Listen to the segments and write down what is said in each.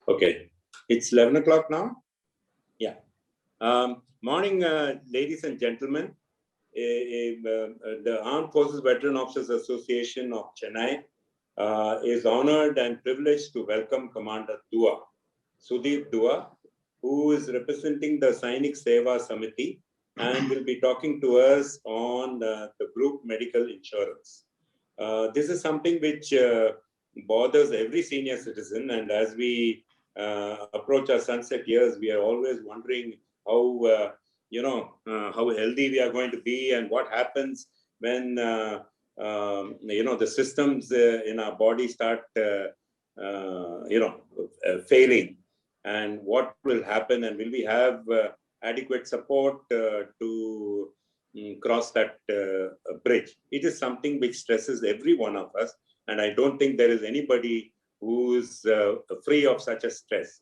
Okay, it's 11 o'clock now. Yeah. Morning, ladies and gentlemen. The Armed Forces Veteran Officers Association of Chennai is honored and privileged to welcome Commander Dua, Sudeep Dua, who is representing the Sainik Seva Samiti and will be talking to us on the group medical insurance. This is something which bothers every senior citizen, and as we approach our sunset years, we are always wondering how how healthy we are going to be and what happens when the systems in our body start failing, and what will happen, and will we have adequate support to cross that bridge. It is something which stresses every one of us, and I don't think there is anybody who is free of such a stress.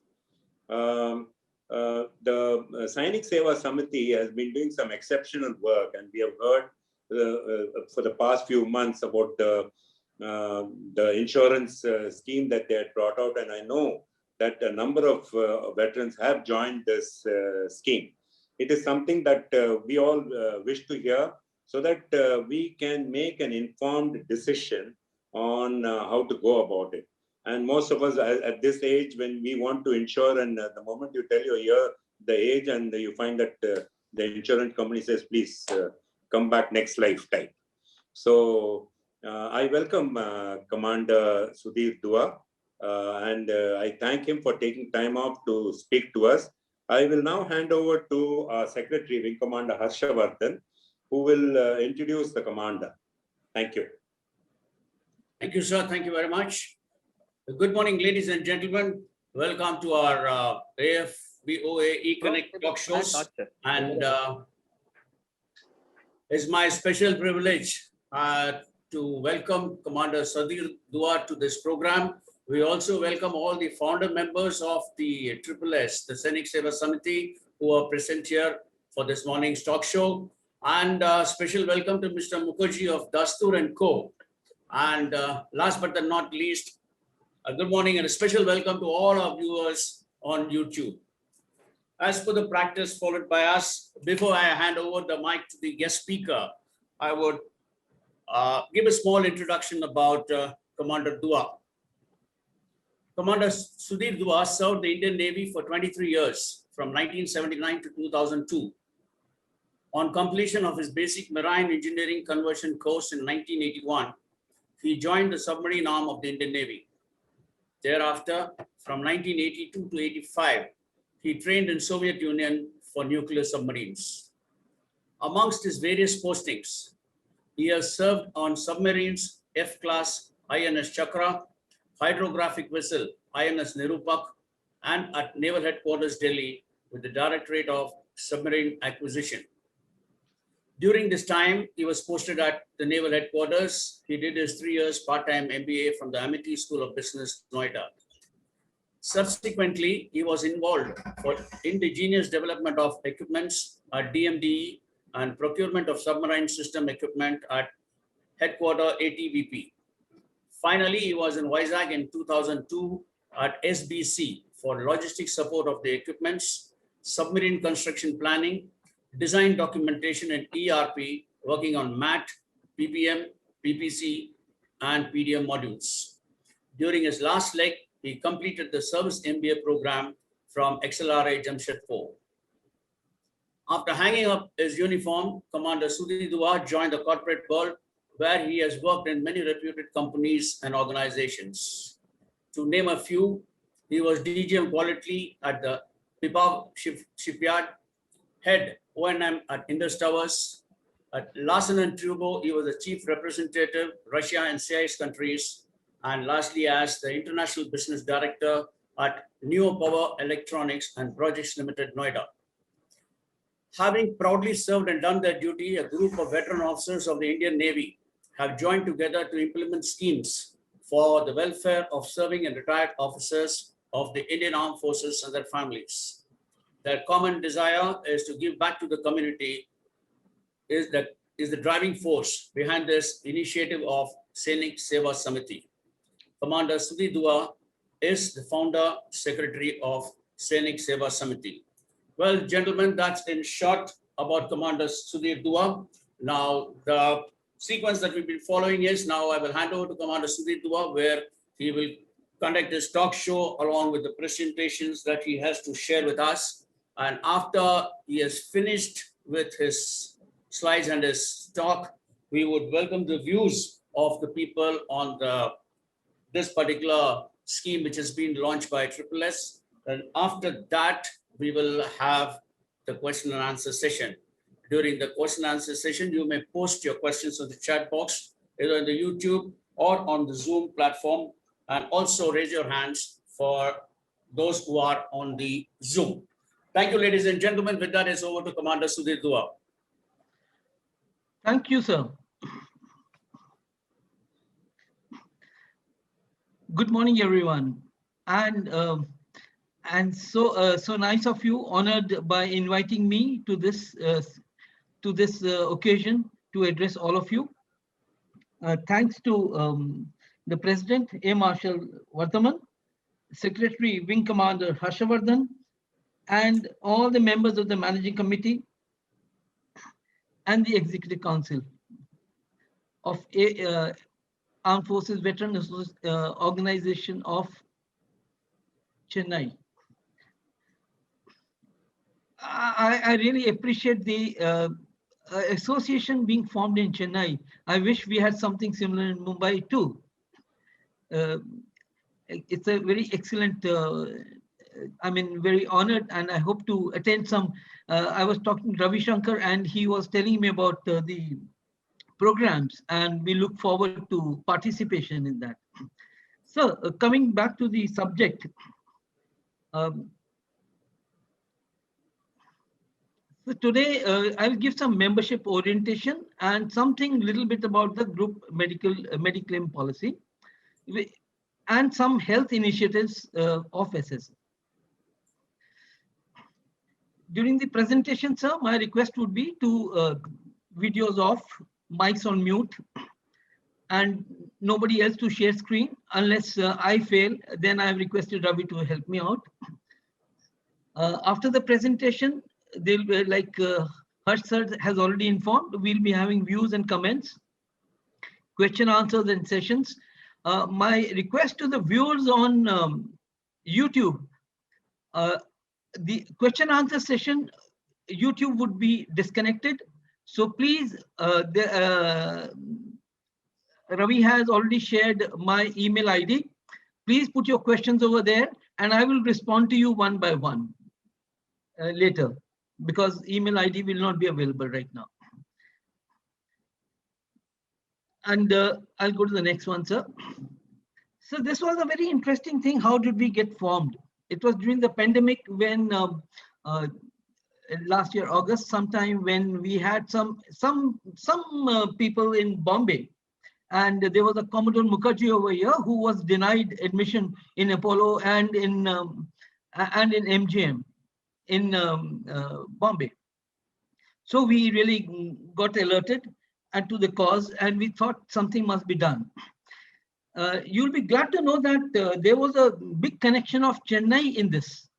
The Sainik Seva Samiti has been doing some exceptional work, and we have heard for the past few months about the insurance scheme that they had brought out, and I know that a number of veterans have joined this scheme. It is something that we all wish to hear, so that we can make an informed decision on how to go about it. And most of us at this age, when we want to insure, and the moment you tell your year, the age, and you find that the insurance company says, please come back next lifetime. So I welcome Commander Sudeep Dua, and I thank him for taking time off to speak to us. I will now hand over to our Secretary, Wing Commander Harshavardhan, who will introduce the Commander. Thank you. Thank you, sir. Thank you very much. Good morning, ladies and gentlemen. Welcome to our AFBOA eConnect talk shows. And it's my special privilege to welcome Commander Sudeep Dua to this program. We also welcome all the founder members of the SSS, the Sainik Seva Samiti, who are present here for this morning's talk show. And special welcome to Mr. Mukherjee of Dastur & Co. And last but not least, good morning and a special welcome to all our viewers on YouTube. As per the practice followed by us, before I hand over the mic to the guest speaker, I would give a small introduction about Commander Dua. Commander Sudeep Dua served the Indian Navy for 23 years, from 1979 to 2002. On completion of his basic marine engineering conversion course in 1981, he joined the submarine arm of the Indian Navy. Thereafter, from 1982 to 85, he trained in Soviet Union for nuclear submarines. Amongst his various postings, he has served on submarines F-class INS Chakra, hydrographic vessel INS Nirupak, and at Naval Headquarters Delhi with the Directorate of Submarine Acquisition. During this time, he was posted at the Naval Headquarters. He did his 3 years part-time MBA from the Amity School of Business, Noida. Subsequently, he was involved for indigenous development of equipments at DMDE and procurement of submarine system equipment at Headquarter ATVP. Finally, he was in Vizag in 2002 at SBC for logistics support of the equipments, submarine construction planning, design documentation, and ERP, working on MAT, PPM, PPC, and PDM modules. During his last leg, he completed the service MBA program from XLRA Jamshedpur. After hanging up his uniform, Commander Sudeep Dua joined the corporate world, where he has worked in many reputed companies and organizations. To name a few, he was DGM Quality at the Pipav Shipyard, head O&M at Indus Towers. At Larsen & Toubro, he was the chief representative, Russia and CIS countries. And lastly, as the international business director at Neo Power Electronics and Projects Limited, Noida. Having proudly served and done their duty, a group of veteran officers of the Indian Navy have joined together to implement schemes for the welfare of serving and retired officers of the Indian Armed Forces and their families. Their common desire is to give back to the community is the driving force behind this initiative of Sainik Seva Samiti. Commander Sudeep Dua is the founder secretary of Sainik Seva Samiti. Well, gentlemen, that's in short about Commander Sudhir Dua. Now, the sequence that we've been following is now I will hand over to Commander Sudhir Dua, where he will conduct his talk show along with the presentations that he has to share with us. And after he has finished with his slides and his talk, we would welcome the views of the people on this particular scheme, which has been launched by SSS. And after that, we will have the question and answer session. During the question and answer session, you may post your questions in the chat box, either in the YouTube or on the Zoom platform, and also raise your hands for those who are on the Zoom. Thank you, ladies and gentlemen. With that, it's over to Commander Sudhir Dua. Thank you, sir. Good morning, everyone. And so nice of you, honored by inviting me to this occasion to address all of you. Thanks to the President, Air Marshal Vardhaman, Secretary Wing Commander Harshavardhan, and all the members of the Managing Committee and the Executive Council of Armed Forces Veteran Organization of Chennai. I really appreciate the association being formed in Chennai. I wish we had something similar in Mumbai too. It's a very excellent, I'm very honored, and I hope to attend some. I was talking to Ravi Shankar and he was telling me about the programs, and we look forward to participation in that. So coming back to the subject, so today I will give some membership orientation and something little bit about the group mediclaim policy and some health initiatives of SS. During the presentation, sir, my request would be to videos off, mics on mute, and nobody else to share screen unless I fail. Then I have requested Ravi to help me out. After the presentation, they'll be like Harsh sir has already informed, we'll be having views and comments, question answers and sessions. My request to the viewers on YouTube, the question answer session, YouTube would be disconnected. So please, Ravi has already shared my email ID. Please put your questions over there and I will respond to you one by one later, because email ID will not be available right now. And I'll go to the next one, sir. So this was a very interesting thing. How did we get formed? It was during the pandemic when last year, August, sometime when we had some people in Bombay, and there was a Commodore Mukherjee over here who was denied admission in Apollo and in MGM in Bombay. So we really got alerted and to the cause, and we thought something must be done. You'll be glad to know that there was a big connection of Chennai in this.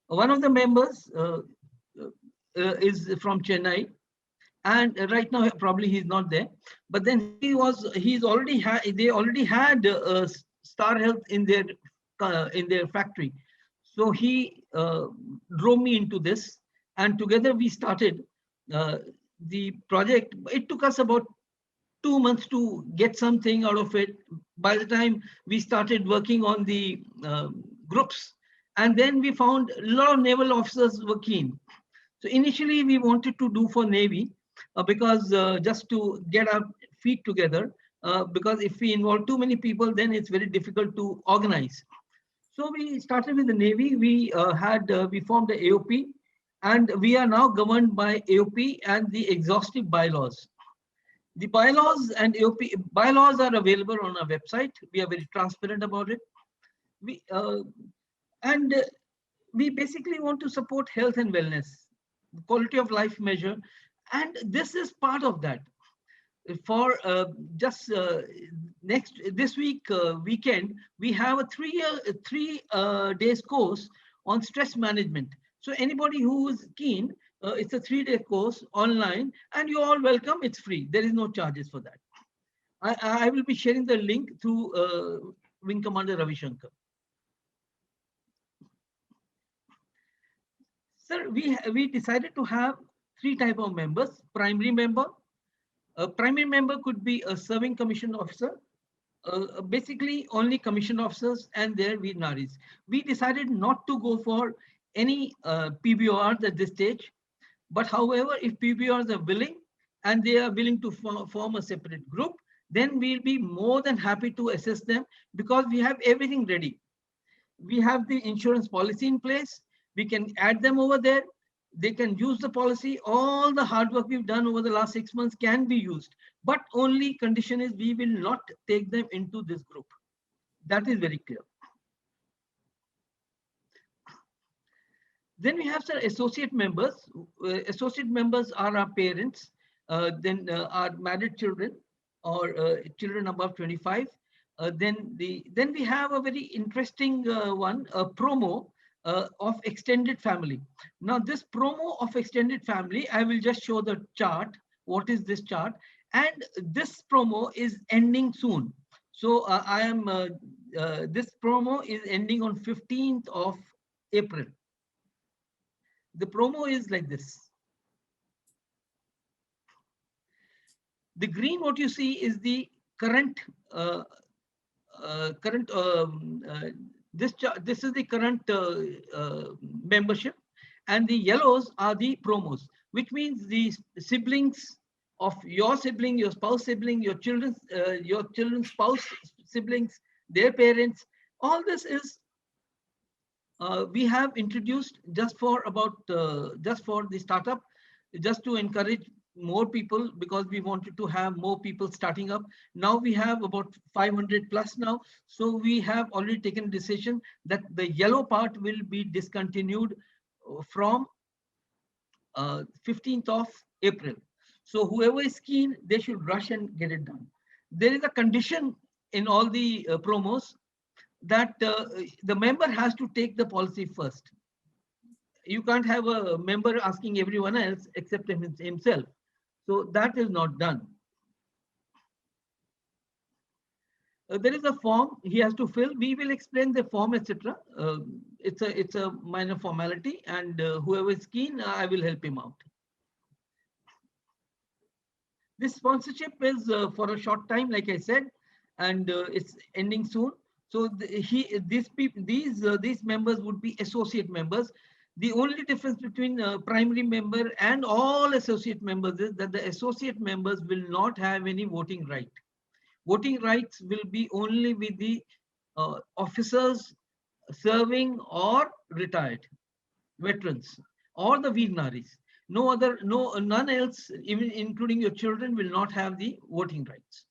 One of the members is from Chennai, and right now probably he's not there. But then they already had Star Health in their factory. So he drove me into this, and together we started the project. It took us about 2 months to get something out of it. By the time we started working on the groups, and then we found a lot of naval officers were keen. So initially we wanted to do for Navy because just to get our feet together, because if we involve too many people, then it's very difficult to organize. So we started with the Navy. We formed the AOP, and we are now governed by AOP and the exhaustive bylaws. The bylaws and AOP bylaws are available on our website. We are very transparent about it. We basically want to support health and wellness, quality of life measure, and this is part of that. for just this weekend, we have a three days course on stress management. So anybody who is keen, it's a 3-day course online, and you're all welcome. It's free. There is no charges for that. I will be sharing the link through Wing Commander Ravi Shankar. Sir, we decided to have 3 types of members. Primary member. A primary member could be a serving commission officer, basically only commission officers and their Veernaris. We decided not to go for any PBORs at this stage, but however, if PBORs are willing and they are willing to form a separate group, then we'll be more than happy to assist them, because we have everything ready. We have the insurance policy in place. We can add them over there. They can use the policy. All the hard work we've done over the last 6 months can be used, but only condition is we will not take them into this group. That is very clear. Then we have some associate members. Associate members are our parents, then our married children or children above 25. Then we have a very interesting one, a promo of extended family. Now this promo of extended family, I will just show the chart. What is this chart? And this promo is ending soon. So this promo is ending on 15th of April. The promo is like this. The green, what you see is the current this is the current membership, and the yellows are the promos, which means the siblings of your sibling, your spouse sibling, your children's spouse siblings, their parents. All this is we have introduced just for the startup, just to encourage more people, because we wanted to have more people starting up. Now we have about 500 plus now. So we have already taken a decision that the yellow part will be discontinued from 15th of April. So whoever is keen, they should rush and get it done. There is a condition in all the promos that the member has to take the policy first. You can't have a member asking everyone else except himself. So that is not done. There is a form he has to fill. We will explain the form, etc. It's a minor formality, and whoever is keen, I will help him out. This sponsorship is for a short time, like I said, and it's ending soon. So these members would be associate members. The only difference between primary member and all associate members is that the associate members will not have any voting right. Voting rights will be only with the officers serving or retired, veterans, or the Veernaris. None else, even including your children, will not have the voting rights.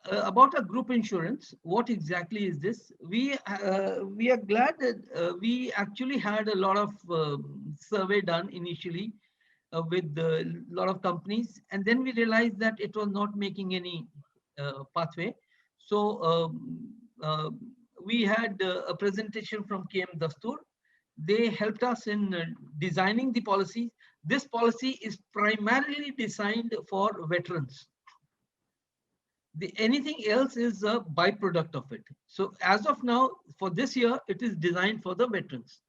About a group insurance, what exactly is this? We are glad that we actually had a lot of survey done initially with a lot of companies, and then we realized that it was not making any pathway. So we had a presentation from KM Dastur. They helped us in designing the policy. This policy is primarily designed for veterans. Anything else is a byproduct of it. So as of now, for this year, it is designed for the veterans.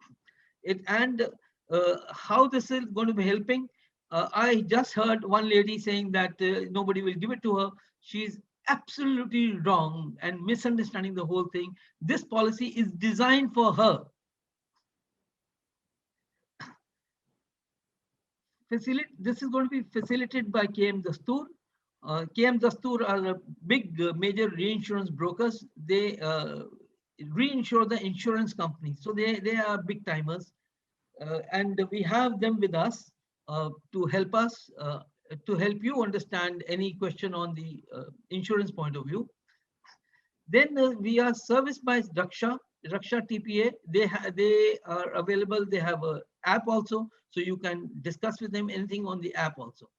How this is going to be helping, I just heard one lady saying that nobody will give it to her. She's absolutely wrong and misunderstanding the whole thing. This policy is designed for her. This is going to be facilitated by KM Dastur. KM Dastur are a big major reinsurance brokers. They reinsure the insurance companies. So they are big timers. And we have them with us to help us, to help you understand any question on the insurance point of view. Then we are serviced by Raksha TPA. They are available. They have a app also, so you can discuss with them anything on the app also.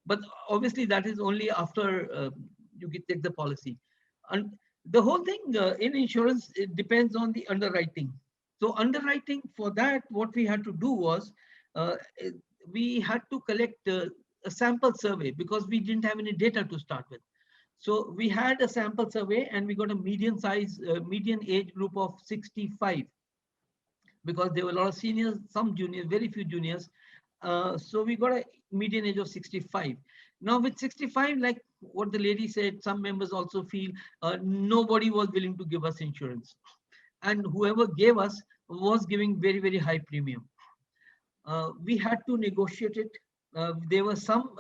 But obviously that is only after you take the policy. And the whole thing in insurance, it depends on the underwriting. So underwriting, for that, what we had to do was uh, eh, we had to collect a sample survey, because we didn't have any data to start with. So we had a sample survey, and we got a median size, median age group of 65, because there were a lot of seniors, some juniors, very few juniors. So we got a median age of 65. Now with 65, like what the lady said, some members also feel nobody was willing to give us insurance. And whoever gave us was giving very, very high premium. We had to negotiate it. There were some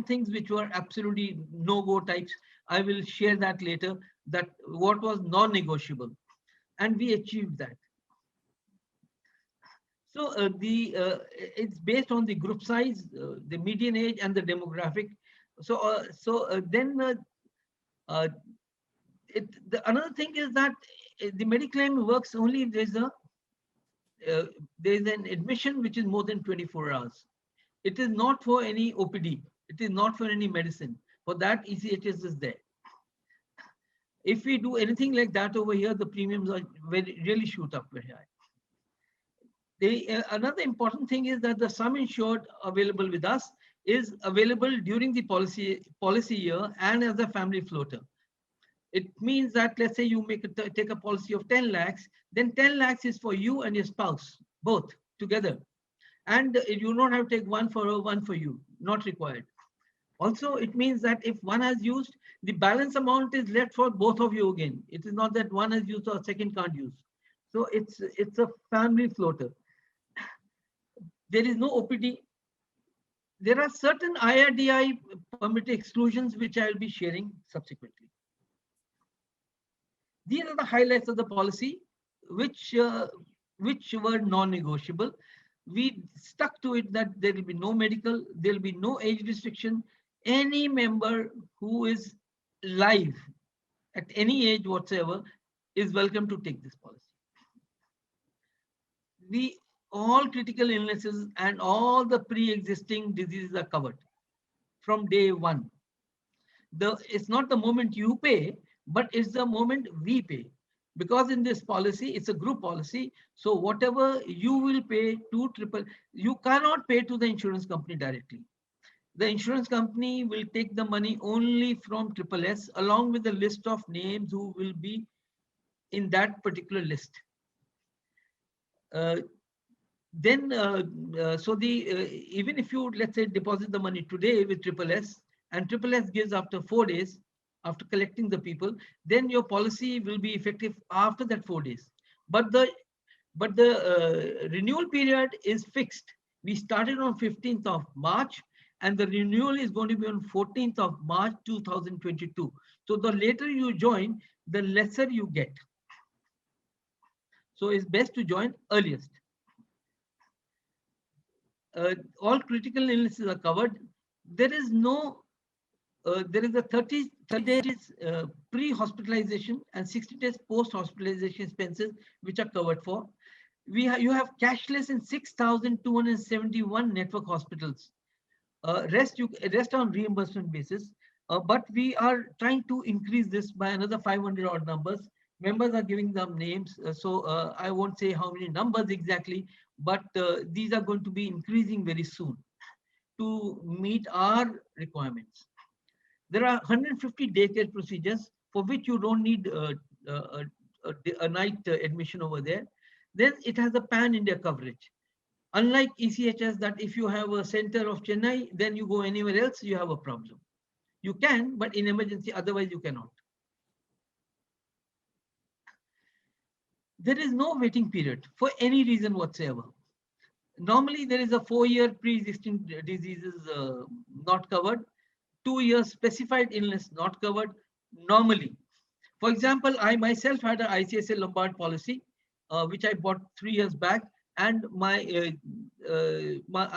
things which were absolutely no-go types. I will share that later, that what was non-negotiable. And we achieved that. So it's based on the group size, the median age, and the demographic. So then another thing is that the Mediclaim works only if there's an admission which is more than 24 hours. It is not for any OPD. It is not for any medicine. For that, ECHS is there. If we do anything like that over here, the premiums are really shoot up very high. Another important thing is that the sum insured available with us is available during the policy year and as a family floater. It means that, let's say you take a policy of 10 lakhs, then 10 lakhs is for you and your spouse, both together. And you don't have to take one for her, one for you, not required. Also, it means that if one has used, the balance amount is left for both of you again. It is not that one has used or second can't use. So it's a family floater. There is no OPD. There are certain IRDI permit exclusions, which I will be sharing subsequently. These are the highlights of the policy, which were non-negotiable. We stuck to it that there will be no medical, there will be no age restriction. Any member who is live at any age whatsoever is welcome to take this policy. All critical illnesses and all the pre-existing diseases are covered from day one. It's not the moment you pay, but it's the moment we pay. Because in this policy, it's a group policy. So whatever you will pay to you cannot pay to the insurance company directly. The insurance company will take the money only from SSS along with the list of names who will be in that particular list. Even if you, let's say, deposit the money today with SSS, and SSS gives after 4 days, after collecting the people, then your policy will be effective after that 4 days. But the renewal period is fixed. We started on 15th of March, and the renewal is going to be on 14th of March 2022. So the later you join, the lesser you get. So it's best to join earliest. All critical illnesses are covered. There is a 30 days pre-hospitalization and 60 days post-hospitalization expenses which are covered for. You have cashless in 6,271 network hospitals. Rest on reimbursement basis. But we are trying to increase this by another 500 odd numbers. Members are giving them names, so I won't say how many numbers exactly, but these are going to be increasing very soon to meet our requirements. There are 150 daycare procedures for which you don't need a night admission over there. Then it has a pan-India coverage. Unlike ECHS, that if you have a center of Chennai, then you go anywhere else, you have a problem. You can, but in emergency, otherwise you cannot. There is no waiting period for any reason whatsoever. Normally, there is a 4-year pre-existing diseases not covered, 2 years specified illness not covered normally. For example, I myself had an ICSA Lombard policy, which I bought 3 years back, and I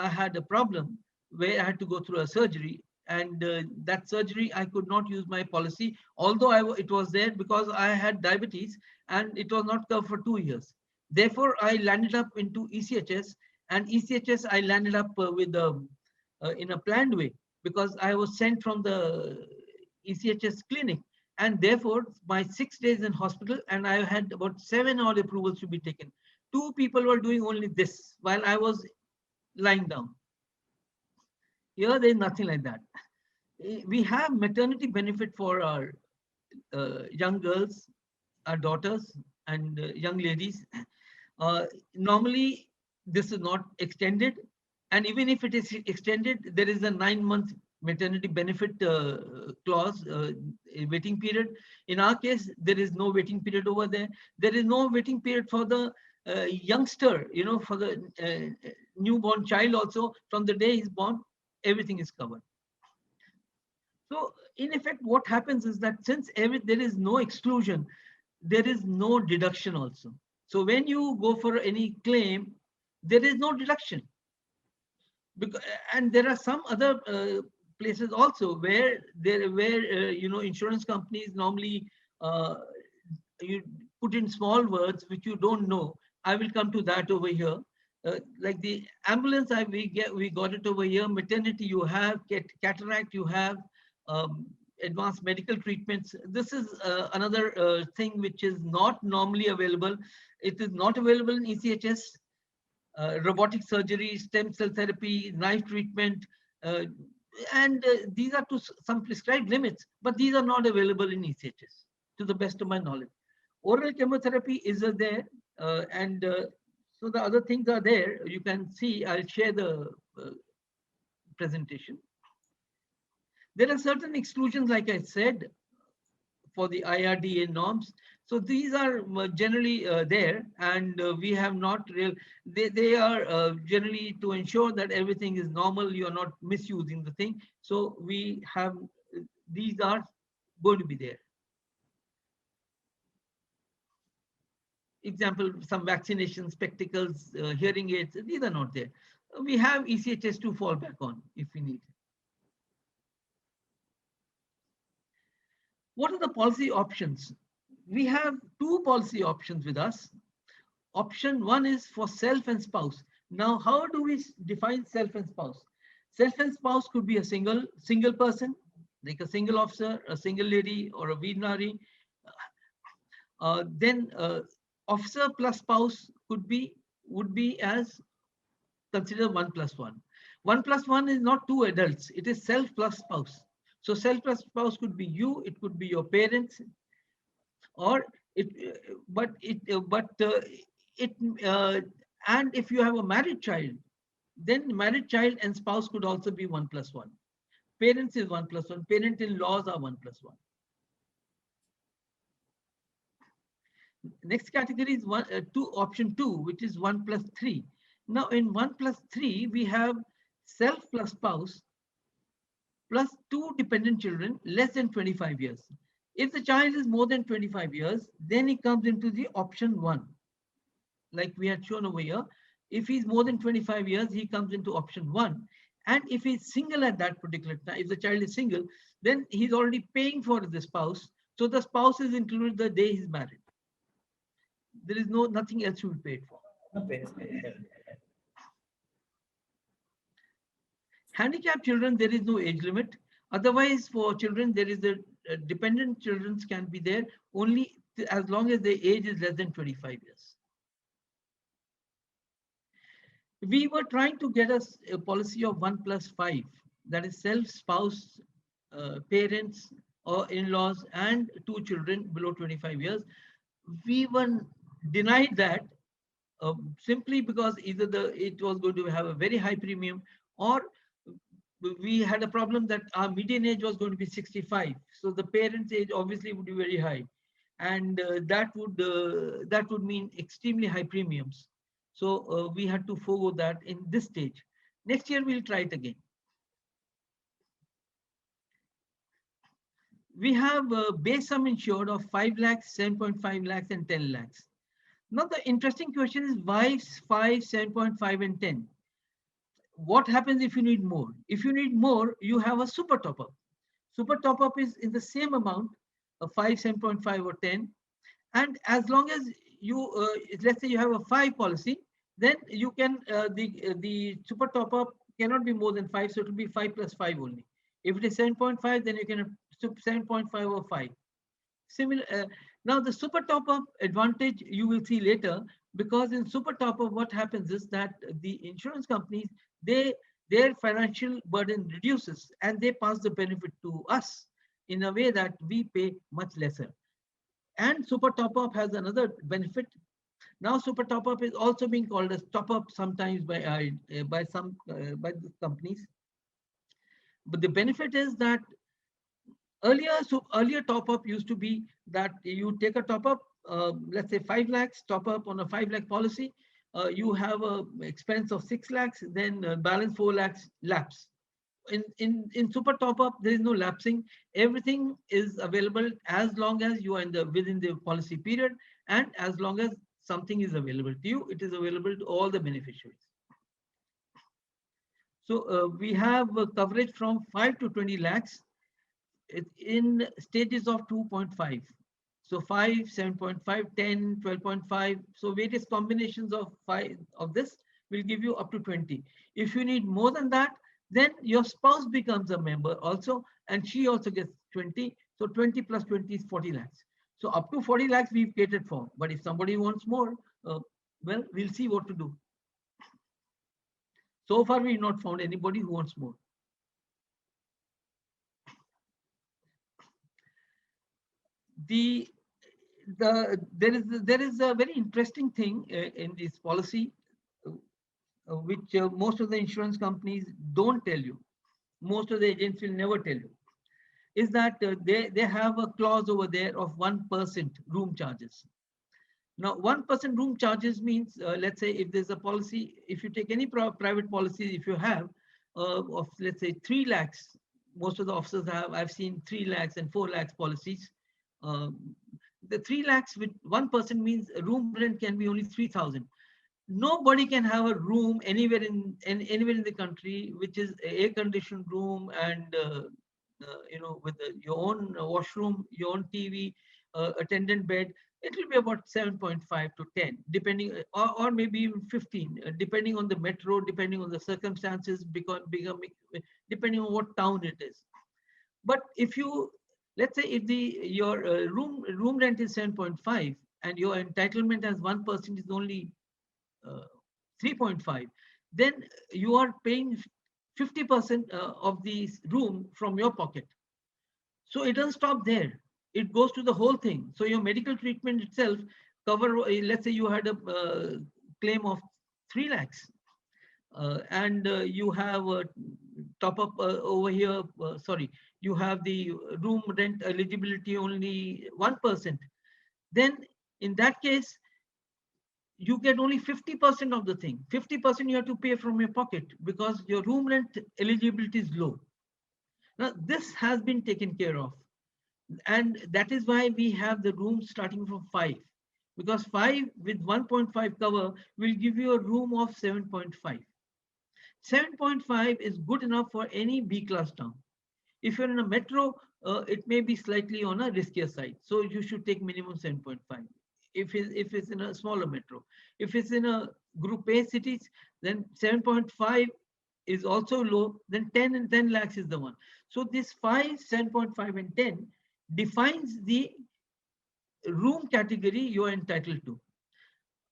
had a problem where I had to go through a surgery, and that surgery I could not use my policy, although it was there because I had diabetes and it was not covered for 2 years. Therefore, I landed up into ECHS, and ECHS I landed up with in a planned way, because I was sent from the ECHS clinic, and therefore my 6 days in hospital, and I had about 7 odd approvals to be taken. 2 people were doing only this while I was lying down. Here, there is nothing like that. We have maternity benefit for our young girls, our daughters, and young ladies. Normally, this is not extended. And even if it is extended, there is a 9-month maternity benefit clause, waiting period. In our case, there is no waiting period over there. There is no waiting period for the youngster, for the newborn child also. From the day he's born, everything is covered. So in effect, what happens is that since there is no exclusion, there is no deduction also. So when you go for any claim, there is no deduction. And there are some other places also where insurance companies normally you put in small words which you don't know. I will come to that over here. Like the ambulance, we got it over here. Maternity, you have cataract, you have advanced medical treatments. This is another thing which is not normally available. It is not available in ECHS. Robotic surgery, stem cell therapy, knife treatment, and these are to some prescribed limits, but these are not available in ECHS, to the best of my knowledge. Oral chemotherapy is there, and so the other things are there. You can see, I'll share the presentation. There are certain exclusions, like I said, for the IRDA norms. So these are generally there, and we have not they are generally to ensure that everything is normal, you are not misusing the thing. So we have, these are going to be there. Example, some vaccination, spectacles, hearing aids, these are not there. We have ECHS to fall back on if we need. What are the policy options? We have 2 policy options with us. Option 1 is for self and spouse. Now, how do we define self and spouse? Self and spouse could be a single person, like a single officer, a single lady, or a Veerinary. Then officer plus spouse would be as considered 1+1. 1+1 is not 2 adults, it is self plus spouse. So self plus spouse could be you, it could be your parents, or and if you have a married child, then married child and spouse could also be 1+1. Parents is 1+1. Parent-in-laws are 1+1. Next category is option 2, which is 1+3. Now in 1+3, we have self plus spouse plus 2 dependent children less than 25 years. If the child is more than 25 years, then he comes into the option 1. Like we had shown over here, if he's more than 25 years, he comes into option 1. And if he's single at that particular time, if the child is single, then he's already paying for the spouse. So the spouse is included the day he's married. There is nothing else to be paid for. Handicapped children, there is no age limit. Otherwise, for children, there is a dependent children can be there only as long as the age is less than 25 years. We were trying to get a policy of 1+5, that is self, spouse, parents or in-laws, and 2 children below 25 years. We were denied that simply because either it was going to have a very high premium, or we had a problem that our median age was going to be 65. So the parents' age obviously would be very high, and that would mean extremely high premiums. So we had to forego that in this stage. Next year we'll try it again. We have a base sum insured of 5 lakhs, 7.5 lakhs, and 10 lakhs. Now the interesting question is why 5, 7.5, and 10? What happens if you need more? If you need more, you have a super top-up. Super top-up is in the same amount of 5, 7.5, or 10. And as long as let's say you have a 5 policy, then you can, the super top up cannot be more than 5, so it will be 5 plus 5 only. If it is 7.5, then you can have 7.5 or 5. Similar. Now the super top up advantage you will see later, because in super top up what happens is that the insurance companies, their financial burden reduces and they pass the benefit to us in a way that we pay much lesser. And super top up has another benefit. Now super top up is also being called as top up sometimes by some the companies. But the benefit is that earlier top up used to be that you take a top up, let's say 5 lakhs top up on a 5 lakh policy, you have a expense of 6 lakhs, then balance 4 lakhs lapse. In super top up, there is no lapsing. Everything is available as long as you are within the policy period, and as long as something is available to you, it is available to all the beneficiaries. So we have coverage from 5 to 20 lakhs in stages of 2.5. So 5, 7.5, 10, 12.5. So various combinations of 5 of this will give you up to 20. If you need more than that, then your spouse becomes a member also, and she also gets 20. So 20 plus 20 is 40 lakhs. So up to 40 lakhs we've catered for. But if somebody wants more, well, we'll see what to do. So far, we've not found anybody who wants more. There is a very interesting thing in this policy, which most of the insurance companies don't tell you. Most of the agents will never tell you. Is that they have a clause over there of 1% room charges. Now, 1% room charges means, let's say if there's a policy, if you take any private policy, if you have of, let's say 3 lakhs, most of the officers have, I've seen 3 lakhs and 4 lakhs policies. The 3 lakhs with 1% means room rent can be only 3,000. Nobody can have a room anywhere in the country which is air-conditioned room and with your own washroom, your own TV, attendant bed. It will be about 7.5 to 10, depending, or maybe even 15, depending on the metro, depending on the circumstances, depending on what town it is. But if you, let's say if your room rent is 7.5 and your entitlement as 1% is only 3.5, then you are paying 50% of the room from your pocket. So it doesn't stop there. It goes to the whole thing. So your medical treatment itself cover, let's say you had a claim of 3 lakhs and you have a top up over here, sorry, you have the room rent eligibility only 1%. Then in that case, you get only 50% of the thing. 50% you have to pay from your pocket because your room rent eligibility is low. Now, this has been taken care of. And that is why we have the rooms starting from 5. Because 5 with 1.5 cover will give you a room of 7.5. 7.5 is good enough for any B-class town. If you're in a metro, it may be slightly on a riskier side. So you should take minimum 7.5. If it's in a smaller metro. If it's in a group A cities, then 7.5 is also low, then 10 and 10 lakhs is the one. So this 5, 7.5 and 10 defines the room category you are entitled to.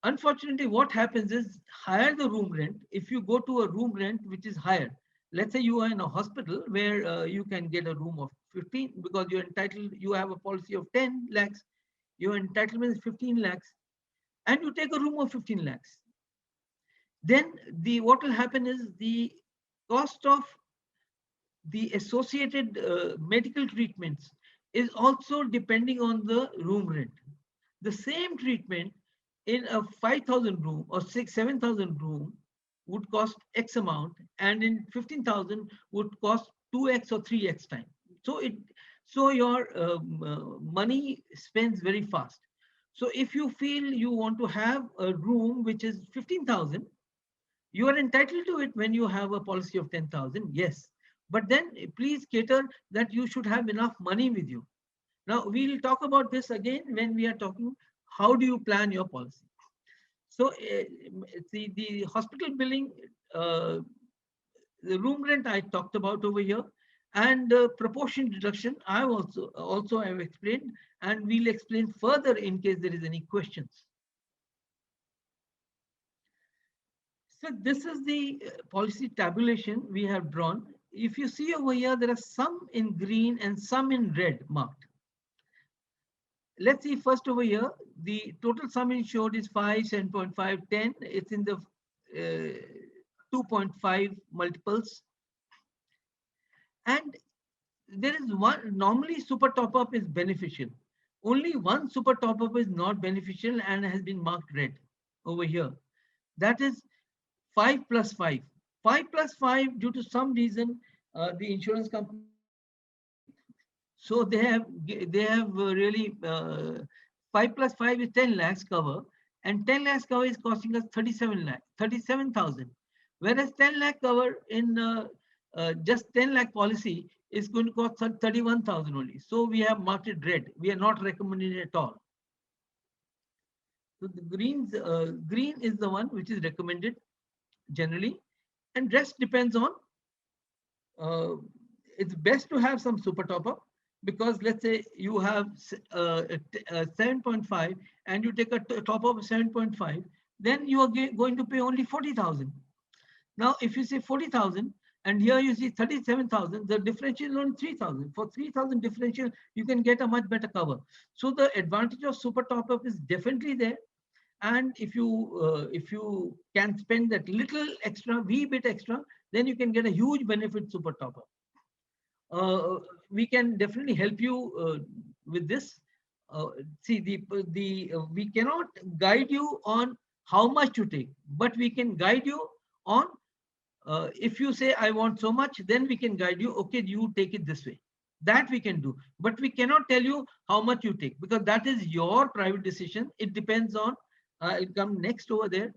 Unfortunately, what happens is higher the room rent, if you go to a room rent which is higher, let's say you are in a hospital where you can get a room of 15 because you're entitled, you have a policy of 10 lakhs, your entitlement is 15 lakhs, and you take a room of 15 lakhs. Then what will happen is the cost of the associated medical treatments is also depending on the room rent. The same treatment in a 5,000 room or 7,000 room would cost X amount, and in 15,000 would cost 2x or 3x time. So your money spends very fast. So if you feel you want to have a room which is 15,000, you are entitled to it when you have a policy of 10,000, yes. But then please cater that you should have enough money with you. Now we'll talk about this again when we are talking how do you plan your policy? So the hospital billing, the room rent I talked about over here, and proportion deduction I also have explained, and we'll explain further in case there is any questions. So this is the policy tabulation we have drawn. If you see over here, there are some in green and some in red marked. Let's see first over here, the total sum insured is 5, 7.5, 10. It's in the 2.5 multiples. And there is one, normally super top up is beneficial. Only one super top up is not beneficial and has been marked red over here. That is 5 plus 5. 5 plus 5, due to some reason, the insurance company, so they have really 5 plus 5 is 10 lakhs cover, and 10 lakhs cover is costing us 37,000. Whereas 10 lakh cover in just 10 lakh policy is going to cost 31,000 only. So we have marked it red. We are not recommending it at all. So the green is the one which is recommended generally, and rest depends on. It's best to have some super top up, because let's say you have 7.5 and you take a top up of 7.5, then you are going to pay only 40,000. Now, if you say 40,000 and here you see 37,000, the differential is only 3,000. For 3,000 differential, you can get a much better cover. So the advantage of super top up is definitely there. And if you can spend that little extra, wee bit extra, then you can get a huge benefit super top up. We can definitely help you with this. See, we cannot guide you on how much to take, but we can guide you on, if you say I want so much, then we can guide you, okay, you take it this way. That we can do, but we cannot tell you how much you take, because that is your private decision. It depends on, it comes next over there.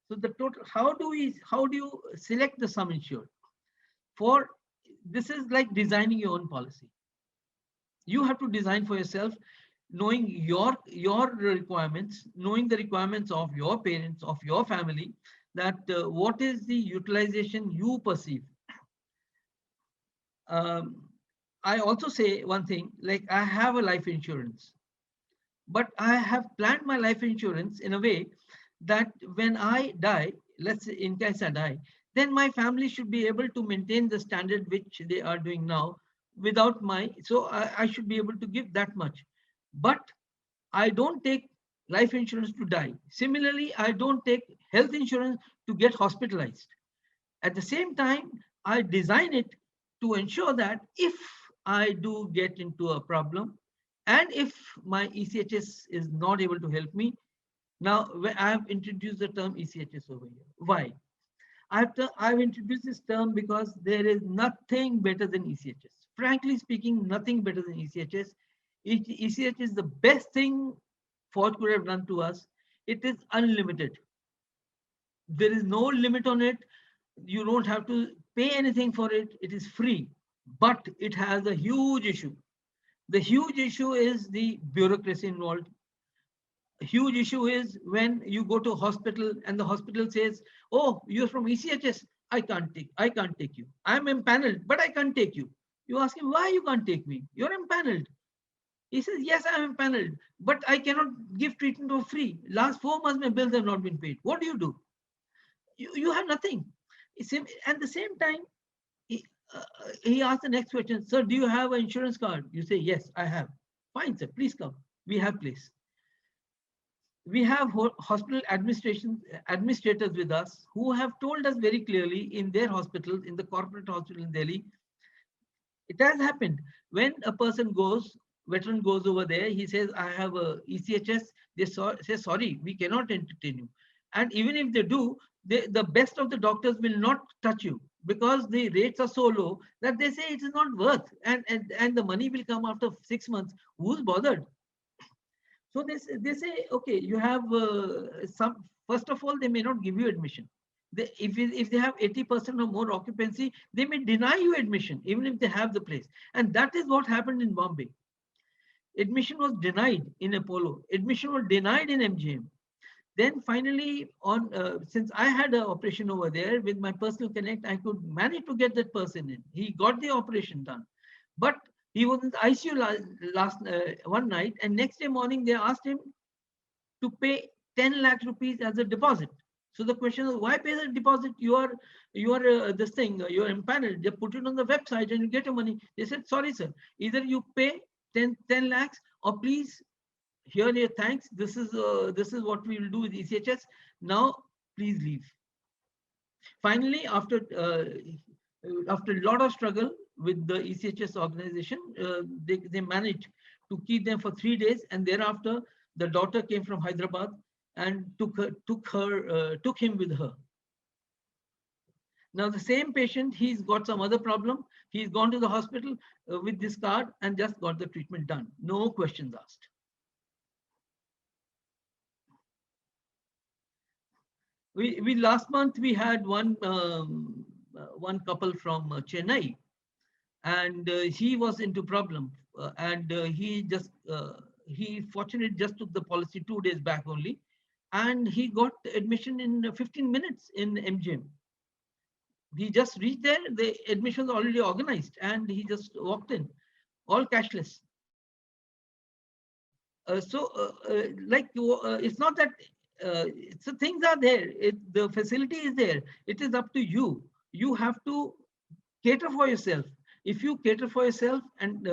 So the total, how do you select the sum insured? For this is like designing your own policy. You have to design for yourself, knowing your requirements, knowing the requirements of your parents, of your family, that what is the utilization you perceive. I also say one thing, like I have a life insurance, but I have planned my life insurance in a way that when I die, let's say in case I die, then my family should be able to maintain the standard which they are doing now without so I should be able to give that much. But I don't take life insurance to die. Similarly, I don't take health insurance to get hospitalized. At the same time, I design it to ensure that if I do get into a problem, and if my ECHS is not able to help me, now I have introduced the term ECHS over here. Why? I've introduced this term because there is nothing better than ECHS. Frankly speaking, nothing better than ECHS. ECHS is the best thing Ford could have done to us. It is unlimited. There is no limit on it. You don't have to pay anything for it. It is free, but it has a huge issue. The huge issue is the bureaucracy involved. A huge issue is when you go to a hospital and the hospital says, oh, you're from ECHS. I can't take you. I'm empaneled, but I can't take you. You ask him, why you can't take me? You're empaneled. He says, yes, I'm empaneled, but I cannot give treatment for free. Last 4 months, my bills have not been paid. What do? You have nothing. At the same time, he asked the next question, sir, do you have an insurance card? You say, yes, I have. Fine, sir, please come. We have place. We have hospital administrators with us who have told us very clearly in their hospitals, in the corporate hospital in Delhi, it has happened. When a veteran goes over there, he says, I have a ECHS. They say, sorry, we cannot entertain you. And even if they do, the best of the doctors will not touch you, because the rates are so low that they say it is not worth, and the money will come after 6 months. Who's bothered? So they say, okay, you have some, first of all, they may not give you admission. If they have 80% or more occupancy, they may deny you admission, even if they have the place. And that is what happened in Bombay. Admission was denied in Apollo. Admission was denied in MGM. Then finally, since I had an operation over there with my personal connect, I could manage to get that person in. He got the operation done, but he was in the ICU last one night, and next day morning they asked him to pay 10 lakh rupees as a deposit. So the question is, why pay the deposit? You are this thing, you're empaneled. They put it on the website and you get your money. They said, sorry, sir, either you pay 10 lakhs or please, here your thanks. This is what we will do with ECHS. Now, please leave. Finally, after a lot of struggle with the ECHS organization, they managed to keep them for 3 days, and thereafter the daughter came from Hyderabad and took him with her. Now the same patient, he's got some other problem. He's gone to the hospital with this card and just got the treatment done. No questions asked. We last month we had one couple from Chennai, and he was into problem, and he fortunately just took the policy 2 days back only, and he got admission in 15 minutes in MGM. He just reached there, the admission was already organized, and he just walked in, all cashless. It's not that so things are there. The facility is there. It is up to you. You have to cater for yourself. If you cater for yourself and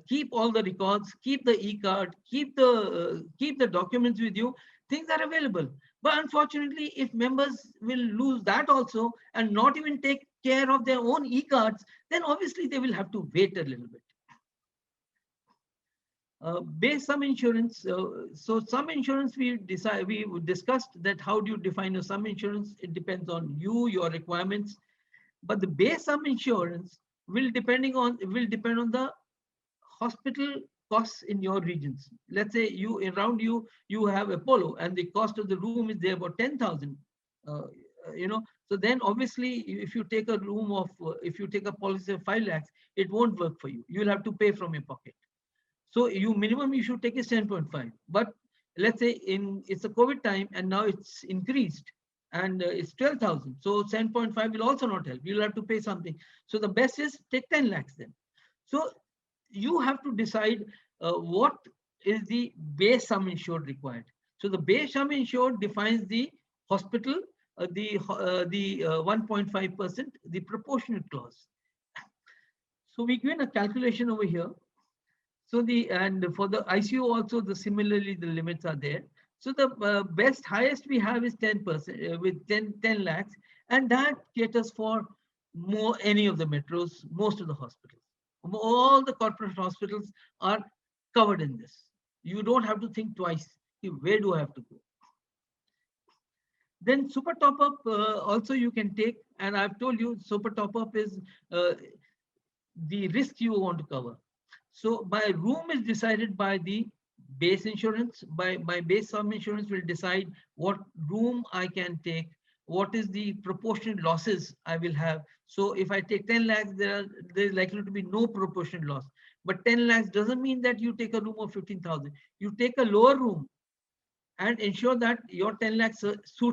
keep all the records, keep the e-card, keep the documents with you, things are available. But unfortunately, if members will lose that also and not even take care of their own e-cards, then obviously they will have to wait a little bit. Base sum insurance. So sum insurance, we discussed that how do you define a sum insurance? It depends on you, your requirements. But the base sum insurance will depend on the hospital costs in your regions. Let's say around you have Apollo, and the cost of the room is there about 10,000. So then obviously if you take a policy of 5 lakhs, it won't work for you. You'll have to pay from your pocket. So minimum you should take is 10.5. But let's say it's a COVID time and now it's increased and it's 12,000. So 10.5 will also not help. You'll have to pay something. So the best is take 10 lakhs then. So you have to decide what is the base sum insured required. So the base sum insured defines the hospital, the 1.5%, the proportionate clause. So we given a calculation over here. So and for the ICU also, similarly the limits are there. So the highest we have is 10% with 10 lakhs, and that caters for any of the metros, most of the hospitals. All the corporate hospitals are covered in this. You don't have to think twice. Where do I have to go? Then super top up also you can take, and I've told you super top up is the risk you want to cover. So my room is decided by the base insurance. My base sum insurance will decide what room I can take, what is the proportionate losses I will have. So if I take 10 lakhs, there is likely to be no proportionate loss. But 10 lakhs doesn't mean that you take a room of 15,000. You take a lower room and ensure that your 10 lakhs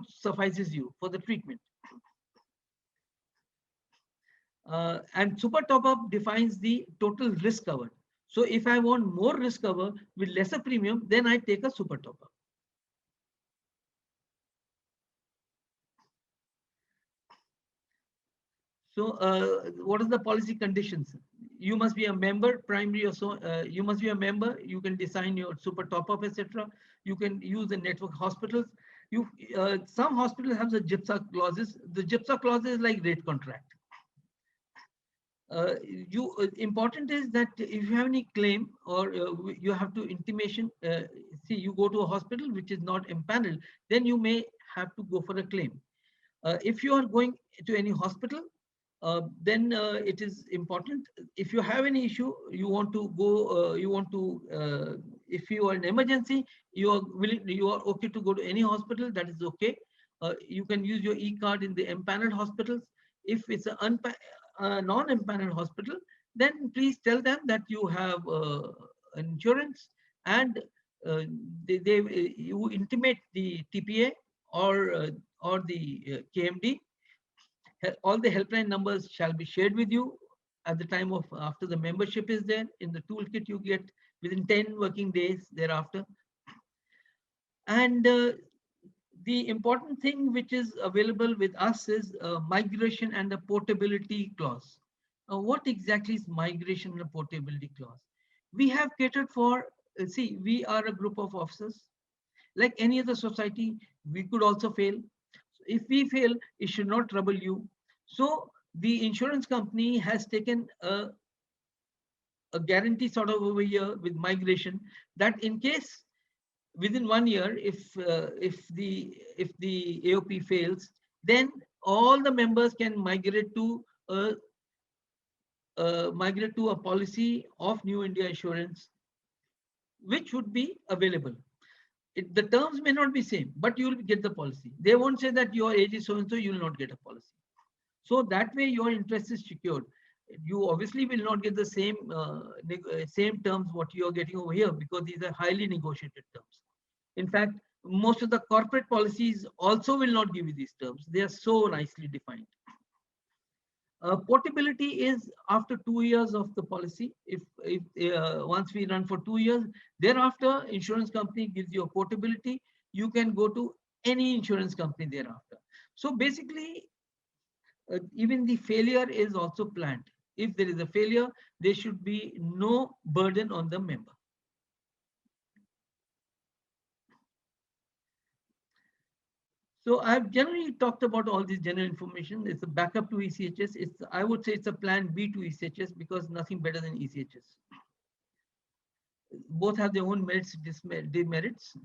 suffices you for the treatment. And super top up defines the total risk covered. So if I want more risk cover with lesser premium, then I take a super top up. So what are the policy conditions? You must be a member, primary or so. You must be a member. You can design your super top up, etc. You can use the network hospitals. Some hospitals have the GIPSA clauses. The GIPSA clause is like rate contract. Important is that if you have any claim or you have to intimation, see, you go to a hospital which is not empaneled, then you may have to go for a claim. If you are going to any hospital, then it is important. If you have any issue, you want to go, if you are in emergency, you are okay to go to any hospital, that is okay. You can use your e-card in the empaneled hospitals. If it's a non-empaneled hospital, then please tell them that you have insurance, and you intimate the TPA or the KMD. All the helpline numbers shall be shared with you at the time of after the membership is there. In the toolkit you get within 10 working days thereafter. And the important thing which is available with us is migration and a portability clause. What exactly is migration and a portability clause? We have catered for, see, we are a group of officers. Like any other society, we could also fail. If we fail, it should not trouble you. So the insurance company has taken a guarantee sort of over here with migration, that in case within 1 year, if the AOP fails, then all the members can migrate to a policy of New India Insurance, which would be available. The terms may not be same, but you will get the policy. They won't say that your age is so and so, you will not get a policy. So that way your interest is secured. You obviously will not get the same terms what you are getting over here, because these are highly negotiated terms. In fact, most of the corporate policies also will not give you these terms. They are so nicely defined. Portability is after 2 years of the policy. If once we run for 2 years, thereafter insurance company gives you a portability. You can go to any insurance company thereafter. So basically, even the failure is also planned. If there is a failure, there should be no burden on the member. So I've generally talked about all this general information. It's a backup to ECHS. I would say it's a plan B to ECHS, because nothing better than ECHS. Both have their own merits, demerits.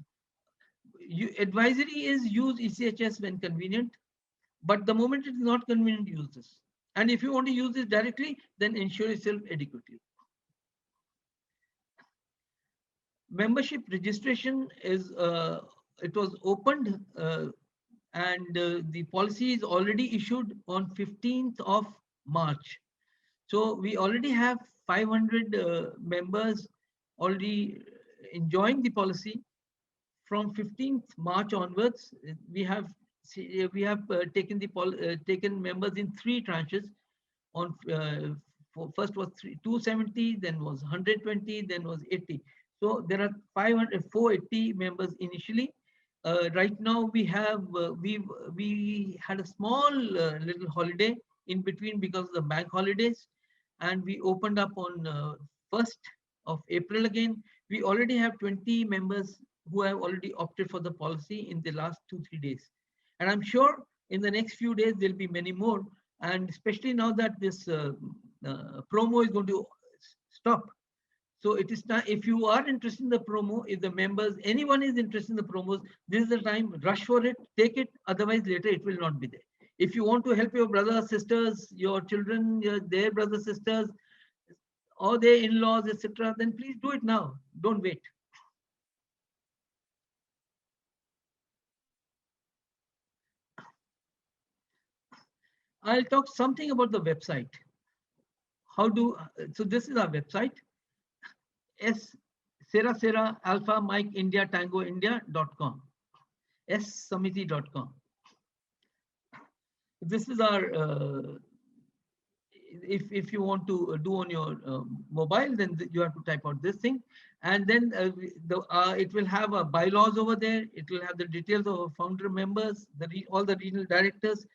Advisory is use ECHS when convenient, but the moment it is not convenient, use this. And if you want to use this directly, then insure yourself adequately. Membership registration is, it was opened, and the policy is already issued on 15th of March. So we already have 500 members already enjoying the policy. From 15th March onwards, we have taken members in 3 tranches. On first was 270, then was 120, then was 80. So there are 480 members initially. Right now we have we had a small little holiday in between because of the bank holidays, and we opened up on 1st of April again. We already have 20 members who have already opted for the policy in the last 2-3 days, and I'm sure in the next few days there'll be many more. And especially now that this promo is going to stop. So it is time, if you are interested in the promo, if the members, anyone is interested in the promos, this is the time, rush for it, take it, otherwise later it will not be there. If you want to help your brothers, sisters, your children, their brothers, sisters, or their in-laws, etc., then please do it now, don't wait. I'll talk something about the website. So this is our website. Sera Alpha Mike India Tango India.com, samiti.com. This is our, if you want to do on your mobile, then you have to type out this thing. And then it will have bylaws over there. It will have the details of our founder members, all the regional directors.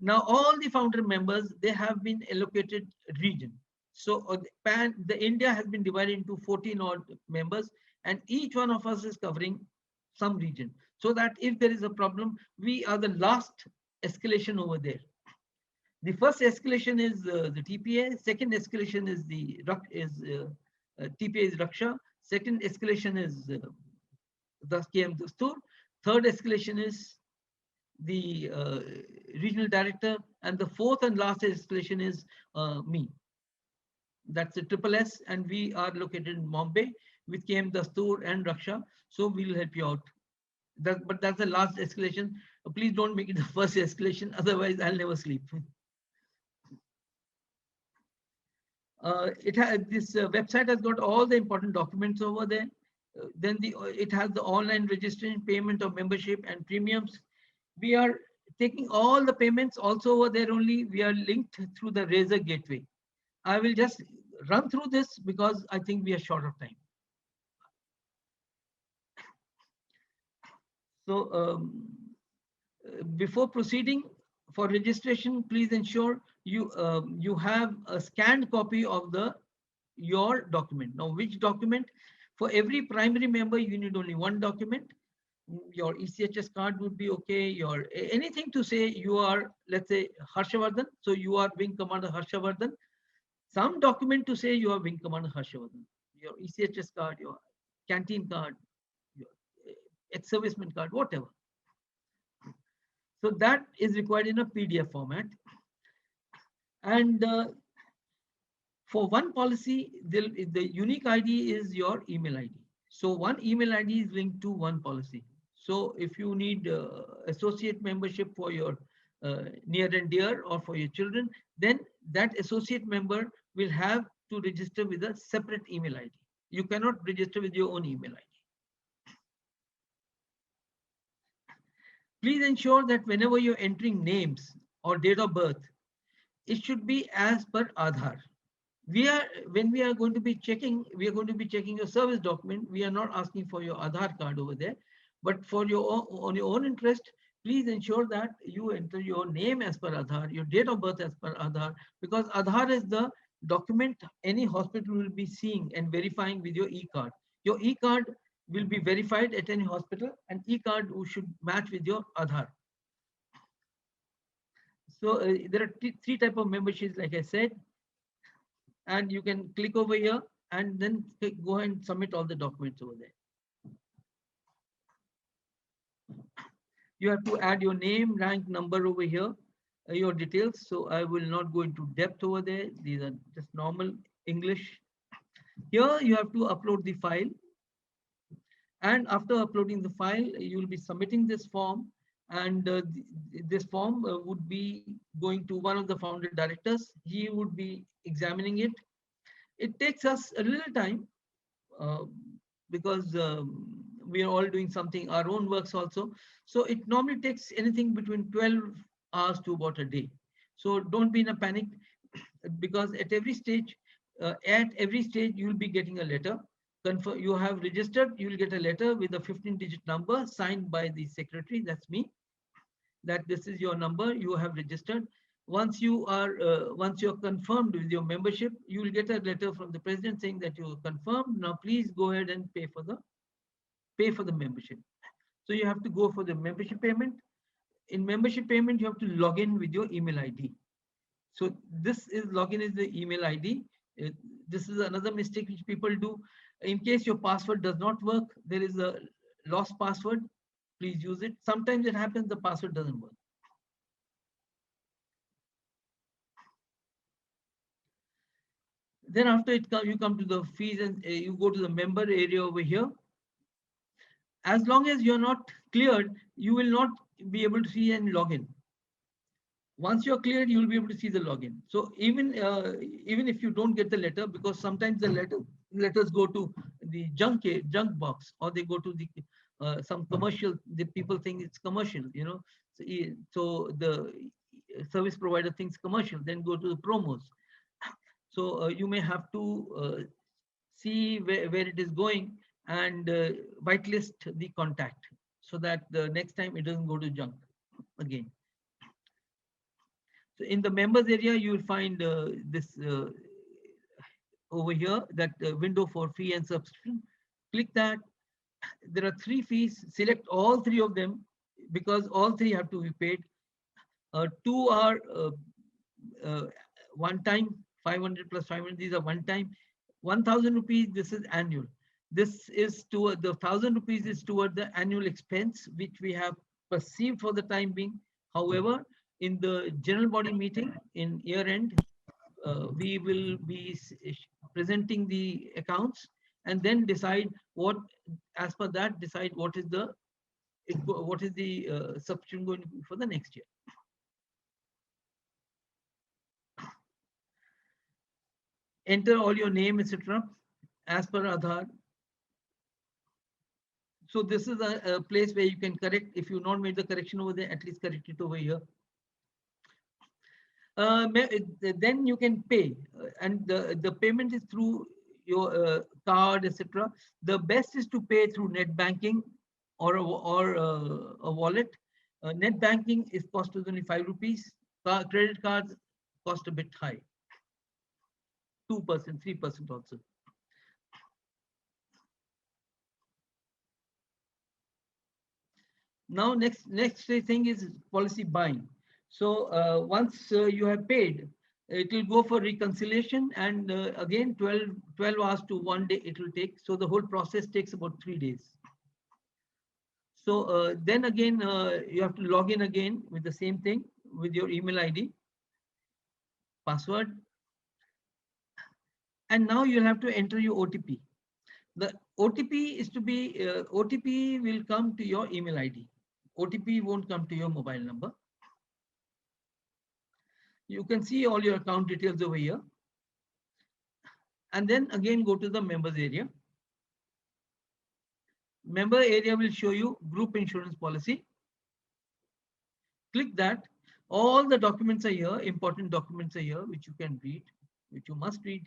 Now, all the founder members, they have been allocated region. So the India has been divided into 14 odd members, and each one of us is covering some region, so that if there is a problem, we are the last escalation over there. The first escalation is the TPA. Second escalation is TPA is Raksha. Second escalation is the KM Dastur. Third escalation is the regional director, and the fourth and last escalation is me. That's the SSS, and we are located in Bombay with KM Dastur and Raksha. So we'll help you out. But that's the last escalation. Please don't make it the first escalation, otherwise I'll never sleep. This website has got all the important documents over there. It has the online registration, payment of membership and premiums. We are taking all the payments also over there only. We are linked through the Razor gateway. I will just run through this because I think we are short of time. So before proceeding for registration, please ensure you have a scanned copy of your document. Now, which document? For every primary member, you need only one document. Your ECHS card would be okay. Your anything to say you are, let's say, Harshavardhan. So you are Wing Commander Harshavardhan. Some document to say you are Wing Commander Harshavardhan. Your ECHS card, your canteen card, your ex-serviceman card, whatever. So that is required in a PDF format. And for one policy, the unique ID is your email ID. So one email ID is linked to one policy. So if you need associate membership for your near and dear or for your children, then that associate member will have to register with a separate email ID. You cannot register with your own email ID. Please ensure that whenever you're entering names or date of birth, it should be as per Aadhaar. When we are going to be checking your service document. We are not asking for your Aadhaar card over there, but for on your own interest, please ensure that you enter your name as per Aadhaar, your date of birth as per Aadhaar, because Aadhaar is the document any hospital will be seeing and verifying with your e-card. Your e-card will be verified at any hospital, and e-card should match with your Aadhaar. So there are three types of memberships, like I said. And you can click over here and then go and submit all the documents over there. You have to add your name, rank, number over here, your details. So I will not go into depth over there. These are just normal English. Here you have to upload the file. And after uploading the file, you will be submitting this form. And this form would be going to one of the founder directors. He would be examining it. It takes us a little time because we are all doing something, our own works also. So it normally takes anything between 12 hours to about a day. So don't be in a panic, because at every stage, you will be getting a letter. You have registered, you will get a letter with a 15-digit number signed by the secretary, that's me, that this is your number, you have registered. Once you are confirmed with your membership, you will get a letter from the president saying that you are confirmed. Now please go ahead and pay for the membership. So you have to go for the membership payment. In membership payment, you have to log in with your email ID. So login is the email ID. This is another mistake which people do. In case your password does not work, there is a lost password. Please use it. Sometimes it happens the password doesn't work. Then after you come to the fees and you go to the member area over here. As long as you're not cleared, you will not be able to see any login. Once you're cleared, you will be able to see the login. So even if you don't get the letter, because sometimes the letters go to the junk box, or they go to the some commercial. The people think it's commercial, you know. So the service provider thinks commercial, then go to the promos. So you may have to see where it is going and whitelist the contact, so that the next time it doesn't go to junk again. So in the members area, you will find this over here, that window for fee and subscription. Click that. There are 3 fees. Select all 3 of them, because all 3 have to be paid. 2 are one time, 500 plus 500. These are one time. 1,000 rupees. This is annual. This is toward the 1,000 rupees is toward the annual expense which we have perceived for the time being. However, in the general body meeting in year end, we will be presenting the accounts and then decide what, as per that, decide what is the subscription going to be for the next year. enter all your name, etc., as per Aadhaar. So this is a place where you can correct. If you've not made the correction over there, at least correct it over here. Then you can pay, and the payment is through your card, etc. The best is to pay through net banking or a wallet. Net banking is cost us only 5 rupees. Credit cards cost a bit high, 2%, 3% also. Now next thing is policy buying. So once you have paid, it will go for reconciliation, and again 12 hours to 1 day it will take. So the whole process takes about 3 days. So then again you have to log in again with the same thing, with your email ID, password, and now you'll have to enter your OTP. The OTP is to be OTP will come to your email ID. OTP won't come to your mobile number. You can see all your account details over here. And then again, go to the members area. Member area will show you group insurance policy. Click that. All the documents are here, important documents are here, which you can read, which you must read.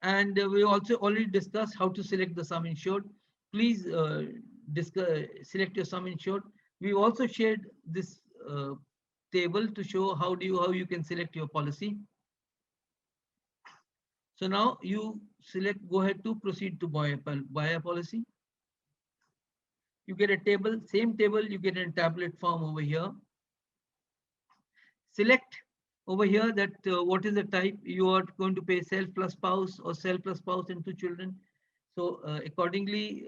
And we also already discussed how to select the sum insured. Please select your sum insured. We also shared this table to show how you can select your policy. So now you select, go ahead to proceed to buy a policy. You get a table, same table, you get a tablet form over here. Select over here that what is the type you are going to pay, self plus spouse or self plus spouse and 2 children. So accordingly,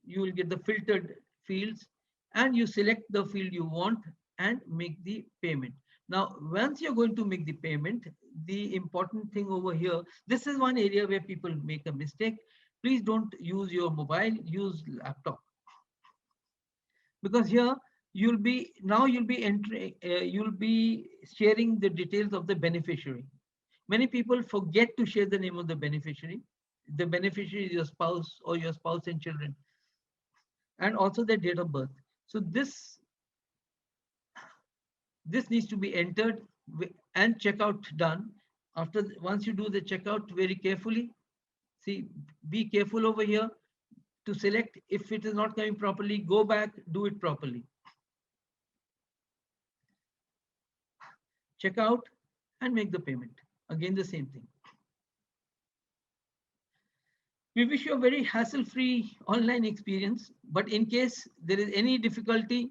you will get the filtered fields, and you select the field you want and make the payment. Now, once you're going to make the payment, the important thing over here, this is one area where people make a mistake. Please don't use your mobile, use laptop. Because here you'll be entering, you'll be sharing the details of the beneficiary. Many people forget to share the name of the beneficiary. The beneficiary is your spouse or your spouse and children, and also their date of birth. So this needs to be entered and checkout done. Once you do the checkout very carefully, see, be careful over here to select. If it is not coming properly, go back, do it properly. Check out and make the payment. Again, the same thing. We wish you a very hassle-free online experience, but in case there is any difficulty,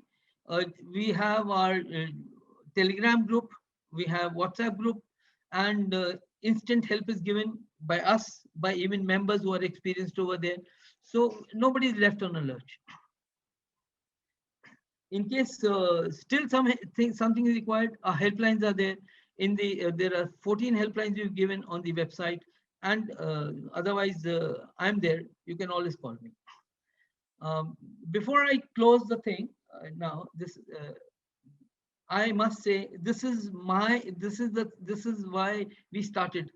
we have our Telegram group, we have WhatsApp group, and instant help is given by us, by even members who are experienced over there. So nobody is left on a lurch. In case still something is required, our helplines are there. There are 14 helplines we've given on the website, and otherwise I'm there. You can always call me. Before I close the thing, now I must say this is why we started.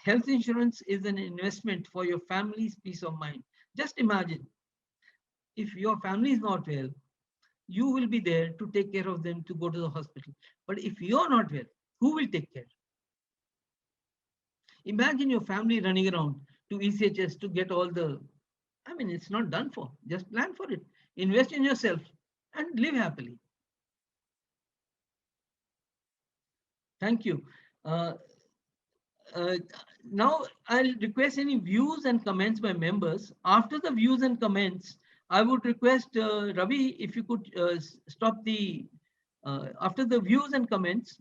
Health insurance is an investment for your family's peace of mind. Just imagine, if your family is not well, you will be there to take care of them, to go to the hospital. But if you're not well, who will take care? Imagine your family running around to ECHS to get all the, it's not done for. Just plan for it. Invest in yourself and live happily. Thank you. Now I'll request any views and comments by members. After the views and comments, I would request Ravi, if you could stop the, after the views and comments,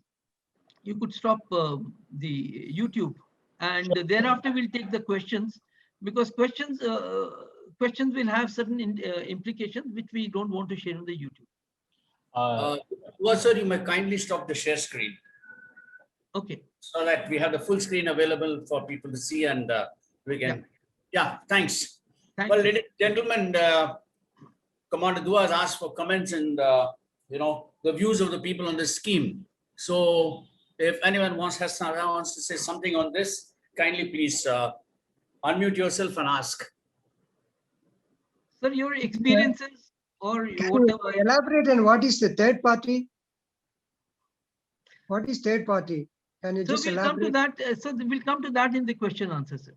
you could stop the YouTube, and thereafter we'll take the questions, because questions will have certain implications which we don't want to share on the YouTube. Sir, you may kindly stop the share screen. Okay. So that we have the full screen available for people to see, and we can. Yeah, thanks. Well, ladies and gentlemen, Commander Dua has asked for comments and the views of the people on this scheme. So if anyone wants to say something on this, kindly please unmute yourself and ask. Sir, your experiences or Can you whatever. elaborate on what is the third party? What is third party? Can you So just we'll come to elaborate? that. So we'll come to that in the question answer, sir.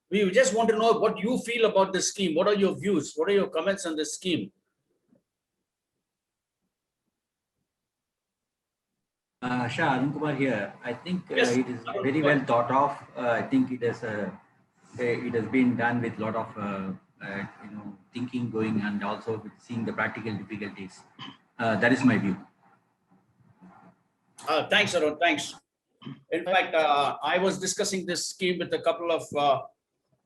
We just want to know what you feel about the scheme. What are your views? What are your comments on this scheme? Shah, Arun Kumar here. I think Yes, it is Arun very Kumar. well thought of. I think it has been done with a lot of thinking going, and also with seeing the practical difficulties. That is my view. Thanks, Arun. Thanks. In fact, I was discussing this scheme with a couple of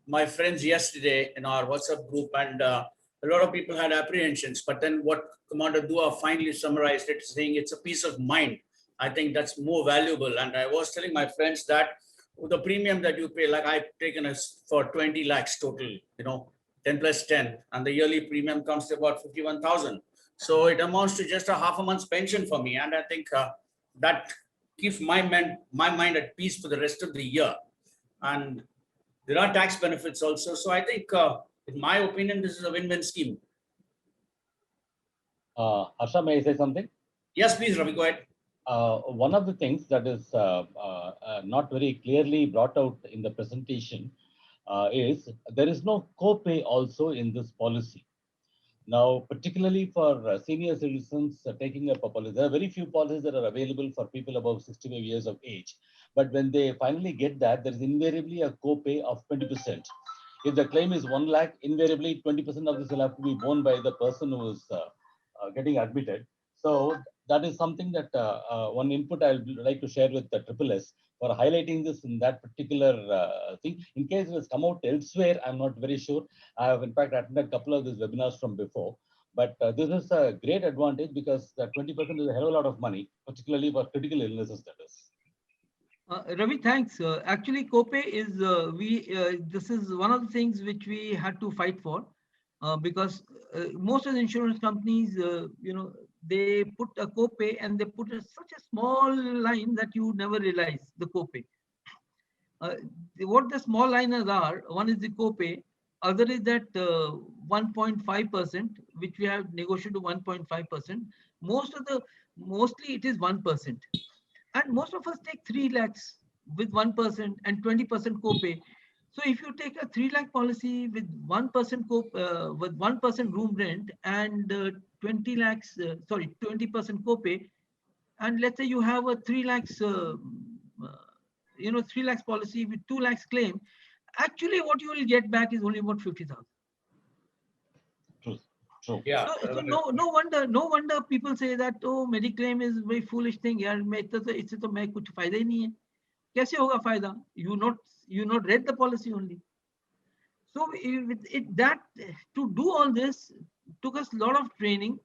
my friends yesterday in our WhatsApp group, and a lot of people had apprehensions. But then what Commander Dua finally summarized it, saying it's a peace of mind. I think that's more valuable. And I was telling my friends that the premium that you pay, like I've taken us for 20 lakhs total, 10 plus 10, and the yearly premium comes to about 51,000. So it amounts to just a half a month's pension for me. And I think that keeps my mind at peace for the rest of the year. And there are tax benefits also. So I think, in my opinion, this is a win-win scheme. Harsha, may I say something? Yes, please, Ravi, go ahead. One of the things that is not very clearly brought out in the presentation is there is no co-pay also in this policy. Now, particularly for senior citizens taking up a policy, there are very few policies that are available for people above 65 years of age. But when they finally get that, there is invariably a co-pay of 20%. If the claim is 1 lakh, invariably 20% of this will have to be borne by the person who is getting admitted. So that is something that one input I would like to share with the SSS for highlighting this in that particular thing. In case it has come out elsewhere, I'm not very sure. I have in fact attended a couple of these webinars from before. But this is a great advantage because 20% is a hell of a lot of money, particularly for critical illnesses, that is. Ravi, thanks. Actually, COPE is this is one of the things which we had to fight for because most of the insurance companies, they put a COPE and they put such a small line that you never realize the COPE. What the small liners are, one is the COPE, other is that 1.5%, which we have negotiated to 1.5%. Mostly it is 1%. And most of us take 3 lakhs with 1% and 20% copay. So if you take a 3 lakh policy with 1% with 1% room rent and 20 copay, and let's say you have a 3 lakhs 3 lakhs policy with 2 lakhs claim, actually what you will get back is only about 50,000. True. Yeah. So no wonder people say that, oh, mediclaim is very foolish thing. यार इससे तो मैं कुछ फायदा ही नहीं है. कैसे होगा फायदा? You not read the policy only. So to do all this took us a lot of training,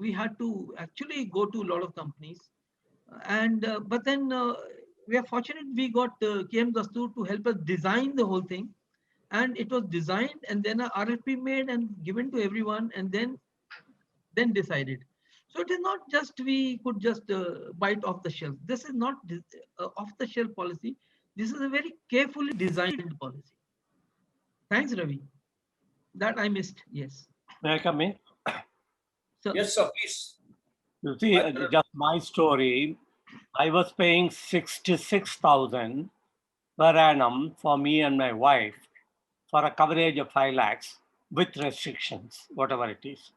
we had to actually go to a lot of companies, and but then we are fortunate we got KM Dastur to help us design the whole thing. And it was designed and then a RFP made and given to everyone and then decided. So it is not just we could just bite off the shelf. This is not off the shelf policy. This is a very carefully designed policy. Thanks, Ravi. That I missed. Yes. May I come in? So, Yes, sir, please. You see, just my story. I was paying 66,000 per annum for me and my wife for a coverage of 5 lakhs with restrictions, whatever it is.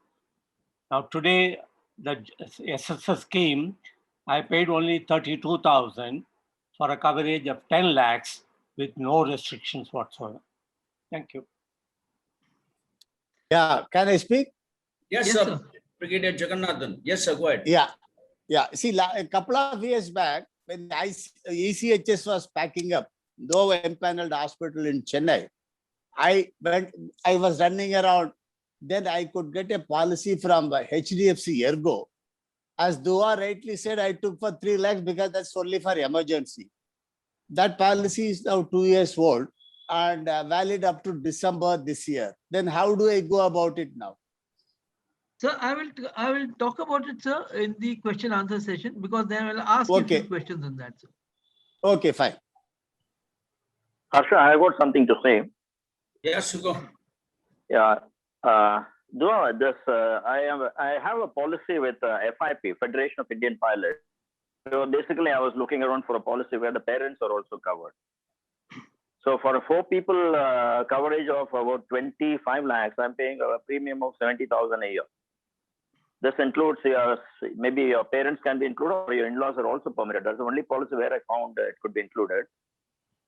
Now today, the SSS scheme, I paid only 32,000 for a coverage of 10 lakhs with no restrictions whatsoever. Thank you. Yeah, can I speak? Yes, Yes, sir. sir. Brigadier Jagannathan. Yes, sir, go ahead. Yeah. See, a couple of years back, when ECHS was packing up, though empaneled hospital in Chennai, I was running around. Then I could get a policy from HDFC Ergo. As Dua rightly said, I took for 3 lakhs because that's only for emergency. That policy is now 2 years old and valid up to December this year. Then how do I go about it now? Sir, I will talk about it, sir, in the question answer session, because then I will ask you Okay. few questions on that, sir. Okay, fine. Harsha, I got something to say. Yes, Sugo. Yeah. I have a policy with FIP, Federation of Indian Pilots. So basically, I was looking around for a policy where the parents are also covered. So for 4 people coverage of about 25 lakhs, I'm paying a premium of 70,000 a year. This includes maybe your parents can be included, or your in-laws are also permitted. That's the only policy where I found it could be included.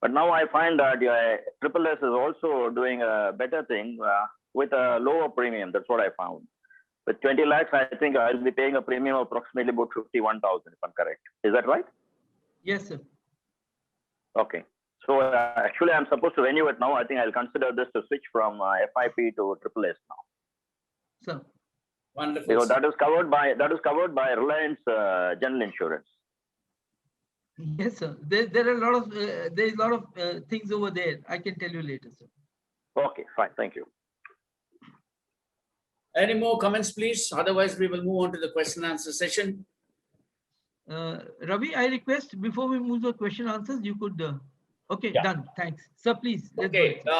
But now I find that SSS is also doing a better thing with a lower premium. That's what I found. With 20 lakhs, I think I'll be paying a premium of approximately about 51,000, if I'm correct. Is that right? Yes, sir. Okay. So actually, I'm supposed to renew it now. I think I'll consider this to switch from FIP to SSS now. Sir. Wonderful. Because sir. that is covered by Reliance General Insurance. Yes, sir. There are a lot of things over there. I can tell you later, sir. Okay, fine. Thank you. Any more comments, please? Otherwise, we will move on to the question and answer session. Ravi, I request before we move to question answers, you could. Okay, Yeah. done. Thanks, sir. Please. Let's go Okay. ahead, sir.